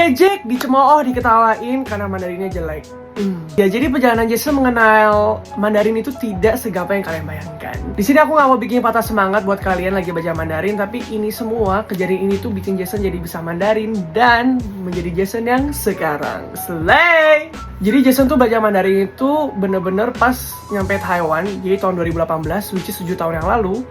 diejek, dicemooh, diketawain karena Mandarinnya jelek. Ya, jadi perjalanan Jason mengenal Mandarin itu tidak segampang yang kalian bayangkan. Di sini aku nggak mau bikin patah semangat buat kalian lagi belajar Mandarin, tapi ini semua kejadian ini tuh bikin Jason jadi bisa Mandarin dan menjadi Jason yang sekarang. Slay! Jadi Jason tuh belajar Mandarin itu bener-bener pas nyampe Taiwan, jadi tahun 2018, which is 7 tahun yang lalu.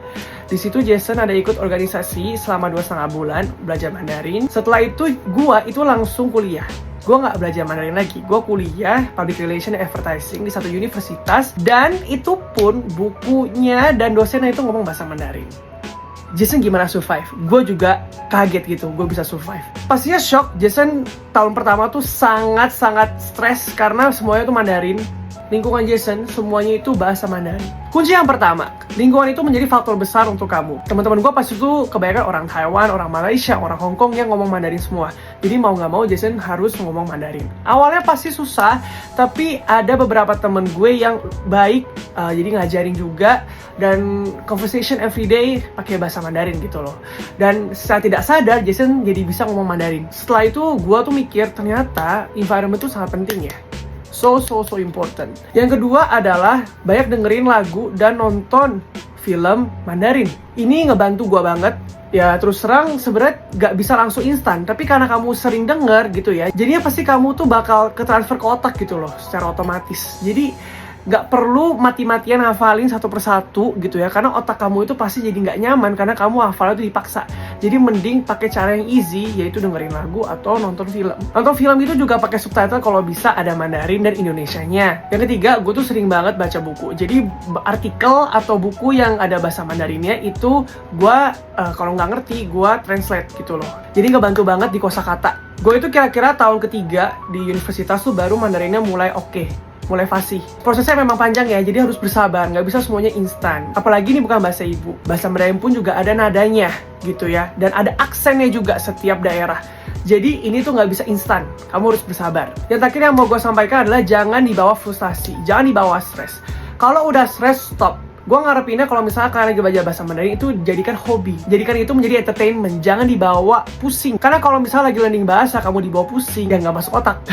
Di situ Jason ada ikut organisasi selama 2,5 bulan belajar Mandarin. Setelah itu gua itu langsung kuliah. Gue nggak belajar Mandarin lagi, gue kuliah Public Relation and Advertising di satu universitas, dan itu pun bukunya dan dosennya itu ngomong bahasa Mandarin. Jason gimana survive? Gue juga kaget gitu, gue bisa survive. Pastinya shock. Jason tahun pertama tuh sangat-sangat stres karena semuanya tuh Mandarin. Lingkungan Jason semuanya itu bahasa Mandarin. Kunci yang pertama, lingkungan itu menjadi faktor besar untuk kamu. Teman-teman gue pasti tuh kebanyakan orang Taiwan, orang Malaysia, orang Hong Kong yang ngomong Mandarin semua. Jadi mau nggak mau Jason harus ngomong Mandarin. Awalnya pasti susah, tapi ada beberapa temen gue yang baik, jadi ngajarin juga, dan conversation everyday pakai bahasa Mandarin gitu loh. Dan secara tidak sadar Jason jadi bisa ngomong Mandarin. Setelah itu gue tuh mikir ternyata environment itu sangat penting ya. So important. Yang kedua adalah banyak dengerin lagu dan nonton film Mandarin. Ini ngebantu gue banget. Ya terus terang sebenarnya gak bisa langsung instan, tapi karena kamu sering denger gitu ya, jadinya pasti kamu tuh bakal ketransfer ke otak gitu loh secara otomatis. Jadi gak perlu mati-matian hafalin satu persatu gitu ya, karena otak kamu itu pasti jadi gak nyaman karena kamu hafalnya itu dipaksa. Jadi mending pakai cara yang easy, yaitu dengerin lagu atau nonton film. Nonton film itu juga pakai subtitle kalau bisa ada Mandarin dan Indonesianya. Yang ketiga, gue tuh sering banget baca buku. Jadi artikel atau buku yang ada bahasa Mandarinnya itu gue kalau nggak ngerti, gue translate gitu loh. Jadi ngebantu banget di kosakata. Gue itu kira-kira tahun ketiga di universitas tuh baru Mandarinnya mulai oke. Mulai fasih. Prosesnya memang panjang ya, jadi harus bersabar, nggak bisa semuanya instan. Apalagi ini bukan bahasa ibu. Bahasa Mandarin pun juga ada nadanya gitu ya, dan ada aksennya juga setiap daerah. Jadi ini tuh nggak bisa instan, kamu harus bersabar. Yang terakhir yang mau gue sampaikan adalah jangan dibawa frustasi, jangan dibawa stres. Kalau udah stres, stop. Gue ngarepinnya kalau misalnya kalian lagi belajar bahasa Mandarin itu jadikan hobi. Jadikan itu menjadi entertainment, jangan dibawa pusing. Karena kalau misalnya lagi learning bahasa, kamu dibawa pusing, ya nggak masuk otak.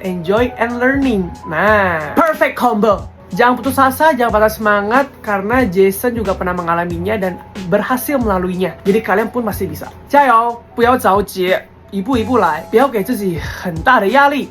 Enjoy and learning. Nah, perfect combo. Jangan putus asa, jangan patah semangat, karena Jason juga pernah mengalaminya dan berhasil melaluinya. Jadi kalian pun masih bisa. 加油，不要着急，一步一步来，不要给自己很大的压力。